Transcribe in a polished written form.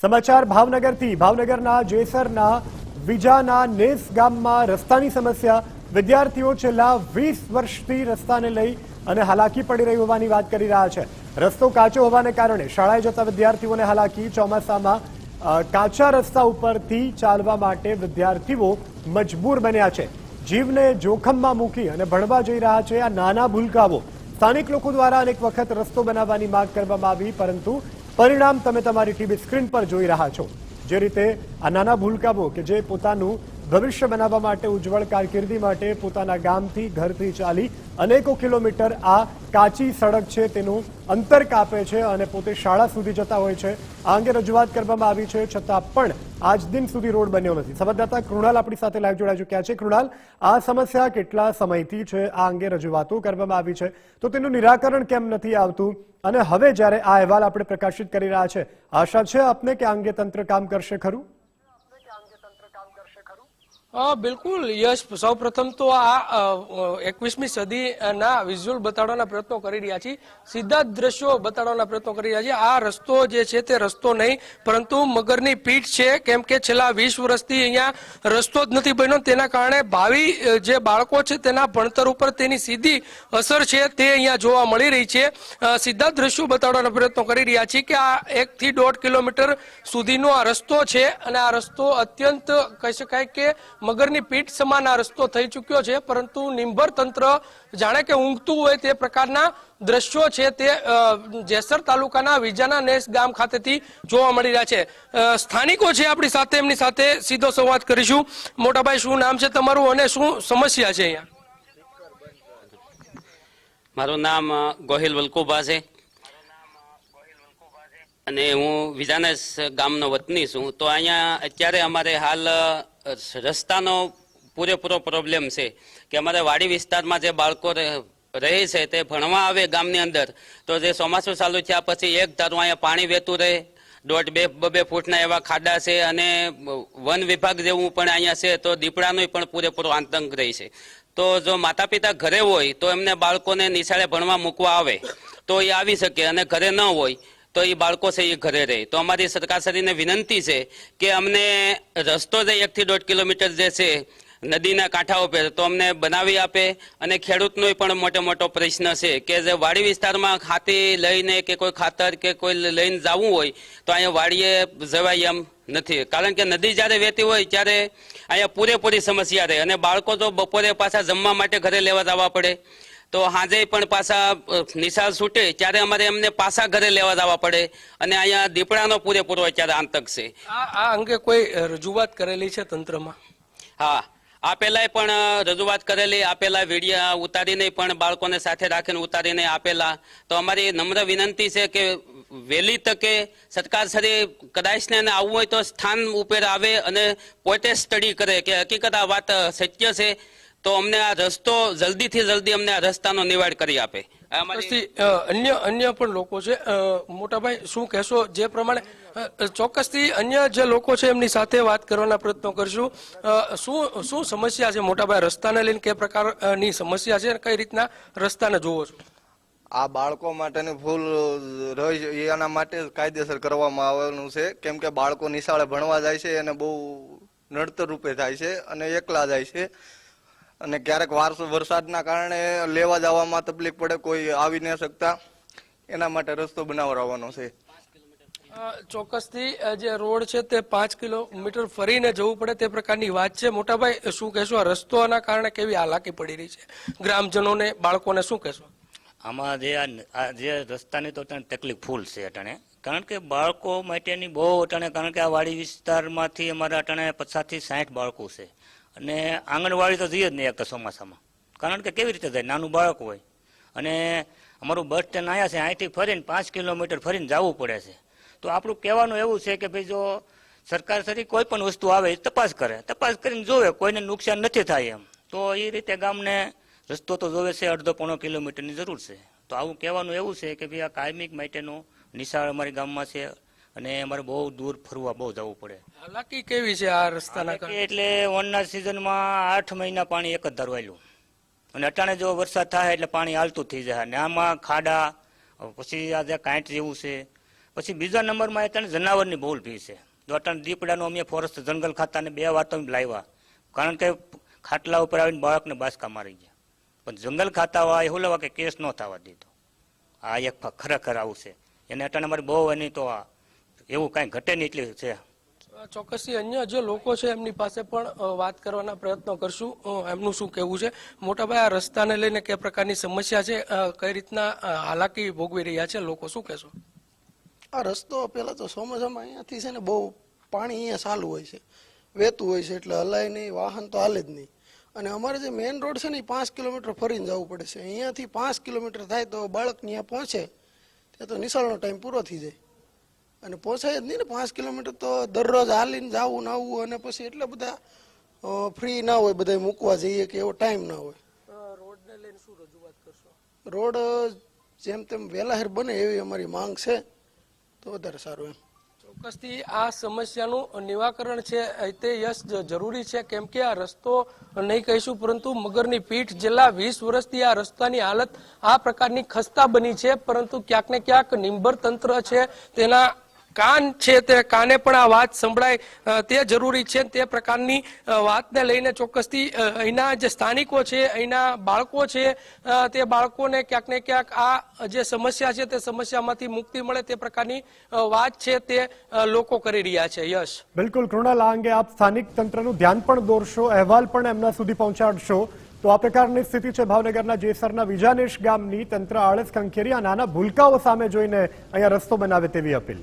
સમાચાર ભાવનગરથી ભાવનગરના જેસરના વિજાના નેસ ગામમાં રસ્તાની સમસ્યા વિદ્યાર્થીઓ છેલ્લા 20 વર્ષથી રસ્તાને લઈ અને હાલાકી પડી રહી હોવાની વાત કરી રહ્યા છે। રસ્તો કાચો હોવાને કારણે શાળાએ જતા વિદ્યાર્થીઓને હાલાકી, ચોમાસામાં કાચા રસ્તા ઉપરથી ચાલવા માટે વિદ્યાર્થીઓ મજબૂર બન્યા છે। જીવને જોખમમાં મૂકી અને ભણવા જઈ રહ્યા છે આ નાના ભૂલકાઓ। સ્થાનિક લોકો દ્વારા અનેક વખત રસ્તો બનાવવાની માંગ કરવામાં આવી, પરંતુ પરિણામ તમે તમારી ટીવી સ્ક્રીન પર જોઈ રહ્યા છો। જે રીતે આ નાના ભૂલકાઓ કે જે પોતાનું ભવિષ્ય બનાવવા માટે, ઉજ્જવળ કારકિર્દી માટે પોતાના ગામથી, ઘરથી ચાલી અનેકો કિલોમીટર આ કાચી સડક છે તેનું અંતર કાપે છે અને પોતે શાળા સુધી જતા હોય છે। આ અંગે રજૂઆત કરવામાં આવી છે, છતાં પણ આજ દિન સુધી રોડ બન્યો નથી। સંવાદદાતા કૃણાલ આપણી સાથે લાઈવ જોડાઈ ચૂક્યા છે। કૃણાલ, આ સમસ્યા કેટલા સમયથી છે? આ અંગે રજૂઆતો કરવામાં આવી છે, તો તેનું નિરાકરણ કેમ નથી આવતું? અને હવે જ્યારે આ અહેવાલ આપણે પ્રકાશિત કરી રહ્યા છે, આશા છે આપને કે આ અંગે તંત્ર કામ કરશે ખરું? બિલકુલ યશ, સૌ પ્રથમ તો આ 21મી સદીના વિઝ્યુઅલ બતાડવાના પ્રયત્નો કરી રહ્યા છીએ, સીધા જ દ્રશ્યો બતાડવાના પ્રયત્નો કરી રહ્યા છીએ। આ રસ્તો જે છે તે રસ્તો નહીં પરંતુ મગરની પીઠ છે, કેમ કે છેલ્લા 20 વર્ષથી અહીંયા રસ્તો જ નથી બન્યો। તેના કારણે ભાવિ જે બાળકો છે તેના ભણતર ઉપર તેની સીધી અસર છે તે અહીંયા જોવા મળી રહી છે। સીધા દ્રશ્યો બતાડવાના પ્રયત્નો કરી રહ્યા છીએ કે આ 1 થી 1.5 કિલોમીટર સુધીનો આ રસ્તો છે અને આ રસ્તો અત્યંત કહી શકાય કે મગરની પીઠ સમાન આ રસ્તો થઈ ચૂક્યો છે, પરંતુ નિંભર તંત્ર જાણે કે ઊંઘતું હોય તે પ્રકારના દ્રશ્યો છે તે જેસર તાલુકાના વિજાના નેસ ગામ ખાતેથી જોવા મળી રહ્યા છે। સ્થાનિકો છે આપણી સાથે, એમની સાથે સીધો સંવાદ કરીશું। મોટાભાઈ, શું નામ છે તમારું અને શું સમસ્યા છે અહીંયા? મારું નામ ગોહિલ વલ્કુભા છે અને હું વિજાનેસ ગામનો વતની છું। તો અહીંયા અત્યારે અમારે હાલ રસ્તાનો પૂરેપૂરો પ્રોબ્લેમ છે કે અમારે વાડી વિસ્તારમાં જે બાળકો રહે છે તે ભણવા આવે ગામની અંદર, તો જે ચોમાસું ચાલુ થયા પછી એક ધારું અહીંયા પાણી વહેતું રહે, 1.5-2 ફૂટના એવા ખાડા છે અને વન વિભાગ જેવું પણ અહીંયા છે, તો દીપડાનો પણ પૂરેપૂરો આતંક રહે છે। તો જો માતા પિતા ઘરે હોય તો એમને બાળકોને નિશાળે ભણવા મૂકવા આવે તો એ આવી શકે, અને ઘરે ન હોય તો એ બાળકો છે એ ઘરે રહે। તો અમારી સરકારશ્રીને વિનંતી છે કે અમને રસ્તો જે 1 થી 1.5 કિલોમીટર જે છે નદીના કાંઠા ઉપર તો અમને બનાવી આપે। અને ખેડૂતનો પણ મોટો પ્રશ્ન છે કે જે વાડી વિસ્તારમાં ખાતી લઈને કે કોઈ ખાતર કે કોઈ લઈને જવું હોય તો અહીંયા વાડીએ જવાય એમ નથી, કારણ કે નદી જ્યારે વહેતી હોય ત્યારે અહીંયા પૂરેપૂરી સમસ્યા રહે, અને બાળકો તો બપોરે પાછા જમવા માટે ઘરે લેવા જવા પડે, તો સાંજે પણ પાછા નિશાળ છૂટે ત્યારે અમારે એમને પાછા ઘરે લેવા જવા પડે, અને અહીંયા દીપડાનો પૂરેપૂરો અત્યારે આતંક છે। આ અંગે કોઈ રજૂઆત કરેલી છે તંત્રમાં? હા, આ પહેલાં પણ રજૂઆત કરેલી, આપેલા વિડીયો ઉતારીને પણ બાળકોને સાથે રાખીને ઉતારીને આપેલા। તો અમારી નમ્ર વિનંતી છે કે વહેલી તકે સરકારશ્રી કદાચને આવવું હોય તો સ્થાન ઉપર આવે અને પોતે સ્ટડી કરે કે હકીકત આ વાત સત્ય છે, તો અમને આ રસ્તો જલ્દીથી જલ્દી અમને આ રસ્તાનો નિવાડ કરી આપે। અન્ય પણ લોકો છે, મોટાભાઈ શું કહેશો? જે પ્રમાણે ચોક્કસથી અન્ય જે લોકો છે એમની સાથે વાત કરવાના પ્રયત્નો કરશું। શું સમસ્યા છે મોટાભાઈ, રસ્તાને લઈને કે પ્રકારની સમસ્યા છે, કઈ રીતના રસ્તાને જોવો છો? આ બાળકો માટેની ભૂલ રહી એના માટે કાયદેસર કરવામાં આવેલું છે, કેમ કે બાળકો નિશાળે ભણવા જાય છે અને બહુ નડતર રૂપે થાય છે અને એકલા જાય છે, અને ક્યારેક વરસાદના કારણે લેવા જવામાં તકલીફ પડે, કોઈ આવી ન શકતા, એના માટે રસ્તો બનાવવાનો છે। ચોક્કસથી જે રોડ છે તે 5 કિલોમીટર ફરીને જવું પડે તે પ્રકારની વાત છે। મોટાભાઈ, શું કહેશો? આ રસ્તોના કારણે કેવી હાલાકી પડી રહી છે ગ્રામજનોને, બાળકોને, શું કહેશો? આમાં જે રસ્તાની તો તકલીફ ફૂલ છે અટાણે, કારણ કે બાળકો માટેની બહુ અટાણે, કારણ કે આ વાડી વિસ્તારમાંથી અમારા અટાણે 50 થી 60 બાળકો છે, અને આંગણવાડી તો જઈએ જ નહીં એક ચોમાસામાં, કારણ કે કેવી રીતે જાય, નાનું બાળક હોય, અને અમારું બસ સ્ટેન્ડ આવ્યા છે, અહીંથી ફરીને 5 કિલોમીટર ફરીને જવું પડે છે। તો આપણું કહેવાનું એવું છે કે ભાઈ જો સરકાર સરી કોઈ પણ વસ્તુ આવે તપાસ કરે, તપાસ કરીને જોવે કોઈને નુકસાન નથી થાય એમ, તો એ રીતે ગામને રસ્તો તો જોવે છે, 1.5-1.5 કિલોમીટરની જરૂર છે। તો આવું કહેવાનું એવું છે કે ભાઈ આ કાયમિક માટેનું નિશાળ અમારી ગામમાં છે, અને અમારે બહુ દૂર ફરવા બહુ જવું પડે। હાલાકી કેવી છે આ રસ્તાના કારણે? એટલે વનના સિઝનમાં 8 મહિના પાણી એક જ ધારું આવેલું, અને અટાણે જો વરસાદ થાય એટલે પાણી હાલતું થઈ જાય, અને આમાં ખાડા, પછી આ જે કાંઠ જેવું છે, પછી બીજા નંબરમાં અત્યારે જનાવરની બહુ ભી છે. તો અત્યારે દીપડાનું અમે ફોરેસ્ટ જંગલ ખાતાને 2 વાર તો અમે લાવ્યા, કારણ કે ખાટલા ઉપર આવીને બાળકને બાસકા મારી ગયા. પણ જંગલ ખાતા એવું લેવા કે કેસ ન થવા દીધો. આ એક ખરેખર આવું છે. એને અત્યારે અમારે બહુ એની તો એવું કાંઈ ઘટે નહીં એટલી છે. ચોક્કસથી અન્ય જે લોકો છે એમની પાસે પણ વાત કરવાના પ્રયત્નો કરશું. એમનું શું કહેવું છે? મોટાભાઈ, આ રસ્તાને લઈને કઈ પ્રકારની સમસ્યા છે, કઈ રીતના હાલાકી ભોગવી રહ્યા છે લોકો, શું કહેશો? આ રસ્તો પહેલાં તો ચોમાસામાં અહીંયાથી છે ને બહુ પાણી અહીંયા ચાલુ હોય છે, વહેતું હોય છે, એટલે હલાય નહીં, વાહન તો હાલે જ નહીં. અને અમારે જે મેઇન રોડ છે ને એ 5 કિલોમીટર ફરીને જવું પડે છે. અહીંયાથી 5 કિલોમીટર થાય તો બાળક ત્યાં પહોંચે ત્યાં તો નિશાળનો ટાઈમ પૂરો થઈ જાય અને પહોંચાય જ નહીં ને. 5 કિલોમીટર તો દરરોજ હાલીને જવું ને આવવું, અને પછી એટલા બધા ફ્રી ના હોય, બધા મૂકવા જઈએ કે એવો ટાઈમ ના હોય. રોડને લઈને શું રજૂઆત કરશો? રોડ જેમ તેમ વહેલાહેર બને એવી અમારી માંગ છે તો વધારે સારું એમ. ચોક્કસથી આ સમસ્યાનું નિવારણ છે તે યશ જરૂરી છે, કેમ કે આ રસ્તો નહીં કહીશું પરંતુ મગરની પીઠ. છેલ્લા 20 વર્ષથી આ રસ્તાની હાલત આ પ્રકારની ખસ્તા બની છે, પરંતુ ક્યાંક ને ક્યાંક નિંબર તંત્ર છે તેના કાન છે તે કાને પણ આ વાત સંભળાય તે જરૂરી છે. તે પ્રકારની વાતને લઈને ચોક્કસથી અહીંના જે સ્થાનિકો છે, અહીંના બાળકો છે, તે બાળકોને ક્યાંક ને ક્યાંક આ જે સમસ્યા છે તે સમસ્યામાંથી મુક્તિ મળે તે પ્રકારની વાત છે તે લોકો કરી રહ્યા છે. યશ, બિલકુલ કૃણાલ, આ અંગે આપ સ્થાનિક તંત્રનું ધ્યાન પણ દોરશો, અહેવાલ પણ એમના સુધી પહોંચાડશો. તો આ પ્રકારની સ્થિતિ છે ભાવનગરના જેસરના વિજાનેશ ગામની. તંત્ર આળસ ખંખેરી આ નાના ભૂલકાઓ સામે જોઈને અહીંયા રસ્તો બનાવે તેવી અપીલ.